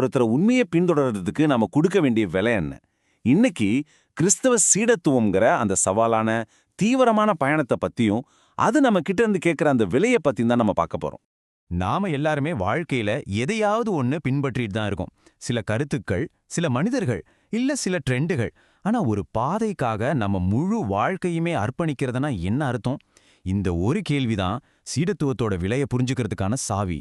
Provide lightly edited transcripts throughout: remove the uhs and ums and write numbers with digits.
ஒருத்தரை உண்மையை பின்தொடர்றதுக்கு நம்ம கொடுக்க வேண்டிய விலை என்ன? இன்னைக்கு கிறிஸ்தவ சீடத்துவம்ங்கிற அந்த சவாலான தீவிரமான பயணத்தை பத்தியும் அது நம்ம கிட்ட இருந்து கேட்கிற அந்த விலையை பத்தியும் தான் நம்ம பார்க்க போறோம். நாம எல்லாருமே வாழ்க்கையில எதையாவது ஒண்ணு பின்பற்றிட்டு தான் இருக்கோம். சில கருத்துக்கள், சில மனிதர்கள், இல்ல சில ட்ரெண்டுகள். ஆனா ஒரு பாதைக்காக நம்ம முழு வாழ்க்கையுமே அர்ப்பணிக்கிறதுனா என்ன அர்த்தம்? இந்த ஒரு கேள்விதான் சீடத்துவத்தோட விலையை புரிஞ்சுக்கிறதுக்கான சாவி.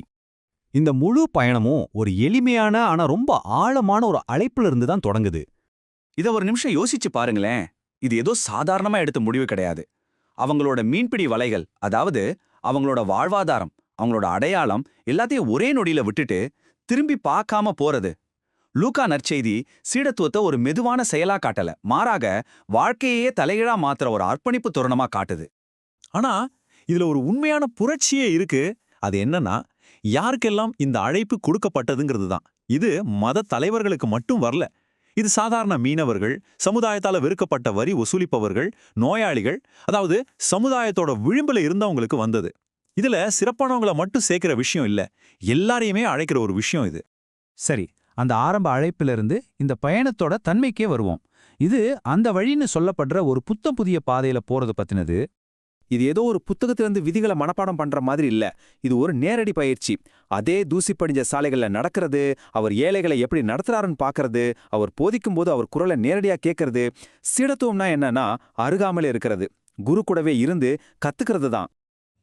இந்த முழு பயணமும் ஒரு எளிமையான ஆனா ரொம்ப ஆழமான ஒரு அழைப்புல இருந்து தான் தொடங்குது. இத ஒரு நிமிஷம் யோசிச்சு பாருங்களேன். இது ஏதோ சாதாரணமா எடுத்த முடிவு கிடையாது. அவங்களோட மீன்பிடி வலைகள், அதாவது அவங்களோட வாழ்வாதாரம், அவங்களோட அடையாளம் எல்லாத்தையும் ஒரே நொடியில விட்டுட்டு திரும்பி பார்க்காம போறது. லூக்கா நற்செய்தி சீடத்துவத்தை ஒரு மெதுவான செயலா காட்டல, மாறாக வாழ்க்கையே தலைகீழா மாத்துற ஒரு அர்ப்பணிப்பு தருணமா காட்டுது. ஆனா இதுல ஒரு உண்மையான புரட்சியே இருக்கு. அது என்னன்னா, யாருக்கெல்லாம் இந்த அழைப்பு கொடுக்கப்பட்டதுங்கிறது தான். இது மத தலைவர்களுக்கு மட்டும் வரல. இது சாதாரண மீனவர்கள், சமுதாயத்தால வெறுக்கப்பட்ட வரி வசூலிப்பவர்கள், நோயாளிகள், அதாவது சமுதாயத்தோட விளிம்புல இருந்தவங்களுக்கு வந்தது. இதுல சிறப்பானவங்கள மட்டும் சேர்க்கிற விஷயம் இல்ல, எல்லாரையுமே அழைக்கிற ஒரு விஷயம் இது. சரி, அந்த ஆரம்ப அழைப்பிலிருந்து இந்த பயணத்தோட தன்மைக்கே வருவோம். இது அந்த வழின்னு சொல்லப்படுற ஒரு புத்தம் புதிய பாதையில போறது பத்தினது. இது ஏதோ ஒரு புத்தகத்திலிருந்து விதிகளை மனப்பாடம் பண்ற மாதிரி இல்ல. இது ஒரு நேரடி பயிற்சி. அதே தூசி படிஞ்ச சாலைகள்ல நடக்கிறது, அவர் ஏழைகளை எப்படி நடத்துறாருன்னு பாக்குறது, அவர் போதிக்கும் போது அவர் குரலை நேரடியா கேட்கறது. சீடத்துவம்னா என்னன்னா, அருகாமலே இருக்கிறது, குரு கூடவே இருந்து கத்துக்கிறது தான்.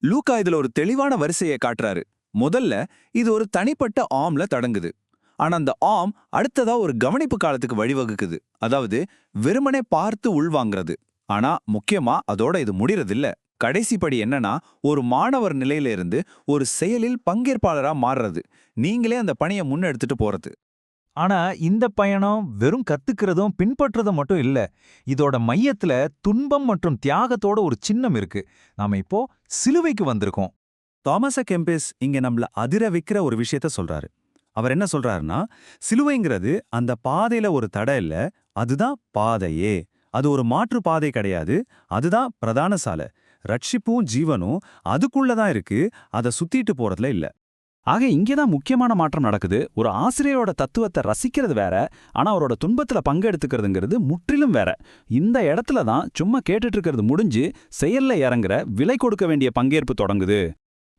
லூக்கா இதுல ஒரு தெளிவான வரிசையை காட்டுறாரு. முதல்ல இது ஒரு தனிப்பட்ட ஆம்ல தொடங்குது. ஆனா அந்த ஆம் அடுத்ததா ஒரு கவனிப்பு காலத்துக்கு வழிவகுக்குது. அதாவது வெறுமனே பார்த்து உள்வாங்கிறது. ஆனா முக்கியமா அதோட இது முடிறதில்ல. கடைசி படி என்னன்னா, ஒரு மாணவர் நிலையில இருந்து ஒரு செயலில் பங்கேற்பாளரா மாறுறது. நீங்களே அந்த பணியை முன்னெடுத்துட்டு போறது. ஆனா இந்த பயணம் வெறும் கத்துக்கிறதும் பின்பற்றுறதும் மட்டும் இல்ல. இதோட மையத்துல துன்பம் மற்றும் தியாகத்தோட ஒரு சின்னம் இருக்கு. நாம இப்போ சிலுவைக்கு வந்திருக்கோம். தாமஸ் கெம்பிஸ் இங்க நம்மள அதிர வைக்கிற ஒரு விஷயத்த சொல்றாரு. அவர் என்ன சொல்றாருன்னா, சிலுவைங்கிறது அந்த பாதையில ஒரு தடை இல்ல, அதுதான் பாதையே. அது ஒரு மாற்று பாதை கிடையாது, அதுதான் பிரதான சாலை. ரட்சிப்பும் ஜீவனும் அதுக்குள்ளதான் இருக்கு, அதை சுத்திட்டு போறதுல இல்ல. ஆக இங்கேதான் முக்கியமான மாற்றம் நடக்குது. ஒரு ஆசிரியரோட தத்துவத்தை ரசிக்கிறது வேற, ஆனா அவரோட துன்பத்துல பங்கெடுத்துக்கிறதுங்கிறது முற்றிலும் வேற. இந்த இடத்துல தான் சும்மா கேட்டுட்டு இருக்கிறது முடிஞ்சு செயல்ல இறங்குற, விலை கொடுக்க வேண்டிய பங்கேற்பு தொடங்குது.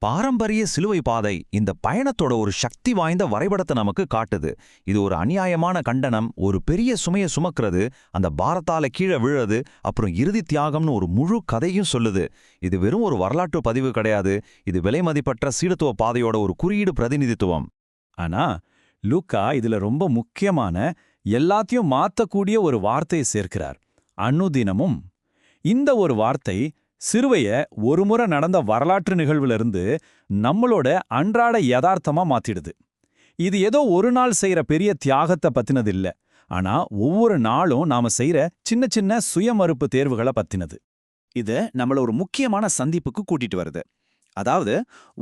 பாரம்பரிய சிலுவை பாதை இந்த பயணத்தோட ஒரு சக்தி வாய்ந்த வரைபடத்தை நமக்கு காட்டுது. இது ஒரு அநியாயமான கண்டனம், ஒரு பெரிய சுமையை சுமக்கிறது, அந்த பாரத்தால கீழே விழுறது, அப்புறம் இறுதி தியாகம்னு ஒரு முழு கதையும் சொல்லுது. இது வெறும் ஒரு வரலாற்று பதிவு கிடையாது, இது விலை மதிப்பற்ற சீடத்துவ பாதையோட ஒரு குறியீடு பிரதிநிதித்துவம். ஆனா லூக்கா இதுல ரொம்ப முக்கியமான, எல்லாத்தையும் மாத்தக்கூடிய ஒரு வார்த்தையை சேர்க்கிறார்: அனுதினமும். இந்த ஒரு வார்த்தை சிலுவைய ஒருமுறை நடந்த வரலாற்று நிகழ்விலிருந்து நம்மளோட அன்றாட யதார்த்தமா மாத்திடுது. இது ஏதோ ஒரு நாள் செய்யற பெரிய தியாகத்தை பத்தினது இல்ல, ஆனா ஒவ்வொரு நாளும் நாம செய்யற சின்ன சின்ன சுயமறுப்பு தேர்வுகளை பத்தினது. இது நம்மள ஒரு முக்கியமான சந்திப்புக்கு கூட்டிட்டு வருது. அதாவது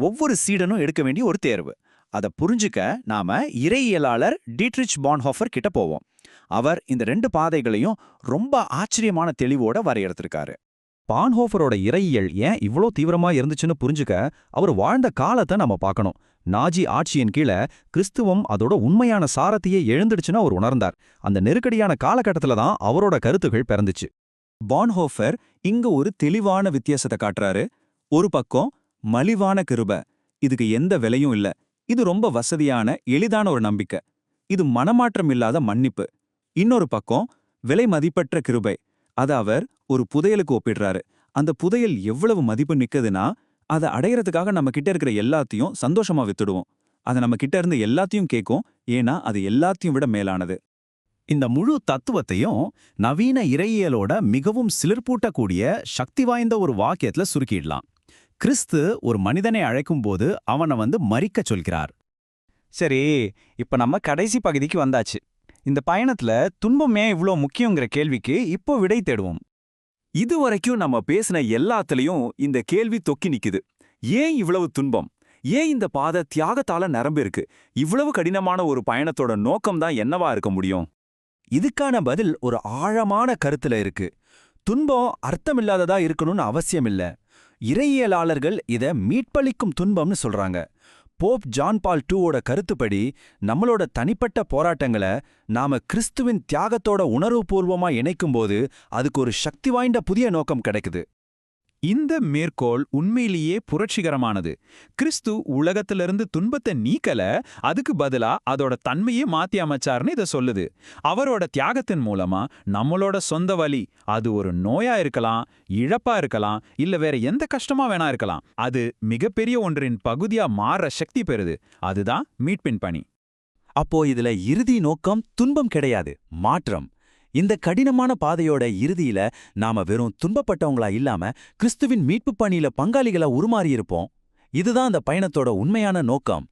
ஒவ்வொரு சீடனும் எடுக்க வேண்டிய ஒரு தேர்வு. அதை புரிஞ்சுக்க நாம இறையியலாளர் டீட்ரிச் பான்ஹோஃபர் கிட்ட போவோம். அவர் இந்த 2 பாதைகளையும் ரொம்ப ஆச்சரியமான தெளிவோட வரையறுத்திருக்காரு. பான்ஹோஃபரோட இறையியல் ஏன் இவ்ளோ தீவிரமா இருந்துச்சுன்னு புரிஞ்சுக்க அவர் வாழ்ந்த காலத்தை நம்ம பார்க்கணும். நாஜி ஆட்சியின் கீழே கிறிஸ்துவம் அதோட உண்மையான சாரத்தையே எழுந்துடுச்சுன்னு அவர் உணர்ந்தார். அந்த நெருக்கடியான காலகட்டத்துல தான் அவரோட கருத்துகள் பிறந்துச்சு. பான்ஹோஃபர் இங்க ஒரு தெளிவான வித்தியாசத்தை காட்டுறாரு. ஒரு பக்கம் மலிவான கிருபை, இதுக்கு எந்த விலையும் இல்ல, இது ரொம்ப வசதியான எளிதான ஒரு நம்பிக்கை, இது மனமாற்றம் இல்லாத மன்னிப்பு. இன்னொரு பக்கம் விலை மதிப்பற்ற கிருபை, அதை அவர் ஒரு புதையலுக்கு ஒப்பிடுறாரு. அந்த புதையல் எவ்வளவு மதிப்பு மிக்கதுன்னா, அதை அடையறதுக்காக நம்ம கிட்ட இருக்கிற எல்லாத்தையும் சந்தோஷமா வித்துடுவோம். அதை நம்ம கிட்ட இருந்து எல்லாத்தையும் கேட்கும், ஏன்னா அது எல்லாத்தையும் விட மேலானது. இந்த முழு தத்துவத்தையும் நவீன இறையியலோட மிகவும் சிலிர்ப்பூட்டக்கூடிய சக்தி வாய்ந்த ஒரு வாக்கியத்துல சுருக்கிடலாம். கிறிஸ்து ஒரு மனிதனை அழைக்கும்போது அவனை மரிக்க சொல்கிறார். சரி, இப்ப நம்ம கடைசி பகுதிக்கு வந்தாச்சு. இந்த பயணத்துல துன்பம் ஏன் இவ்ளோ முக்கியங்கிற கேள்விக்கு இப்போ விடை தேடுவோம். இதுவரைக்கும் நம்ம பேசின எல்லாத்துலயும் இந்த கேள்வி தொக்கி நிக்குது. ஏன் இவ்வளவு துன்பம்? ஏன் இந்த பாதை தியாகத்தால நிரம்பிருக்கு? இவ்வளவு கடினமான ஒரு பயணத்தோட நோக்கம்தான் என்னவா இருக்க முடியும்? இதுக்கான பதில் ஒரு ஆழமான கருத்துல இருக்கு. துன்பம் அர்த்தமில்லாததா இருக்கணும்னு அவசியம் இல்ல. இறையியலாளர்கள் இத மீட்பளிக்கும் துன்பம்னு சொல்றாங்க. போப் ஜான் பால் II கருத்துப்படி நம்மளோட தனிப்பட்ட போராட்டங்களை நாம கிறிஸ்துவின் தியாகத்தோட உணர்வுபூர்வமா இணைக்கும்போது அதுக்கு ஒரு சக்தி வாய்ந்த புதிய நோக்கம் கிடைக்குது. இந்த மேற்கோள் உண்மையிலேயே புரட்சிகரமானது. கிறிஸ்து உலகத்திலிருந்து துன்பத்தை நீக்கல, அதுக்கு பதிலா அதோட தன்மையே மாத்தி அமைச்சார்னு இதை சொல்லுது. அவரோட தியாகத்தின் மூலமா நம்மளோட சொந்த வலி, அது ஒரு நோயா இருக்கலாம், இழப்பா இருக்கலாம், இல்ல வேற எந்த கஷ்டமா வேணா இருக்கலாம், அது மிகப்பெரிய ஒன்றின் பகுதியா மாற சக்தி பெறுது. அதுதான் மீட்பின் பணி. அப்போ இதுல இறுதி நோக்கம் துன்பம் கிடையாது, மாற்றம். இந்த கடினமான பாதையோட இறுதியில நாம வெறும் துன்பப்பட்டவங்களா இல்லாம கிறிஸ்துவின் மீட்பு பணியில பங்காளிகளா உருமாறியிருப்போம். இதுதான் அந்த பயணத்தோட உண்மையான நோக்கம்.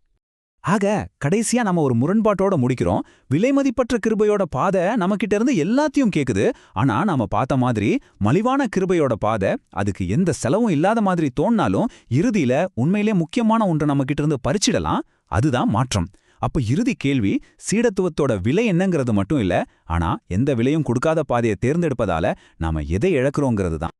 ஆக கடைசியா நம்ம ஒரு முரண்பாட்டோட முடிக்கிறோம். விலைமதிப்பற்ற கிருபையோட பாதை நம்மகிட்ட இருந்து எல்லாத்தையும் கேக்குது. ஆனா நாம பார்த்த மாதிரி மலிவான கிருபையோட பாதை அதுக்கு எந்த செலவும் இல்லாத மாதிரி தோணினாலும் இறுதியில உண்மையிலே முக்கியமான ஒன்று நம்மகிட்ட இருந்து பறிச்சிடலாம். அதுதான் மாற்றம். அப்ப இறுதி கேள்வி சீடத்துவத்தோட விலை என்னங்கிறது மட்டும் இல்ல, ஆனா எந்த விலையும் கொடுக்காத பாதையை தேர்ந்தெடுப்பதால நாம எதை இழக்கிறோங்கிறது தான்.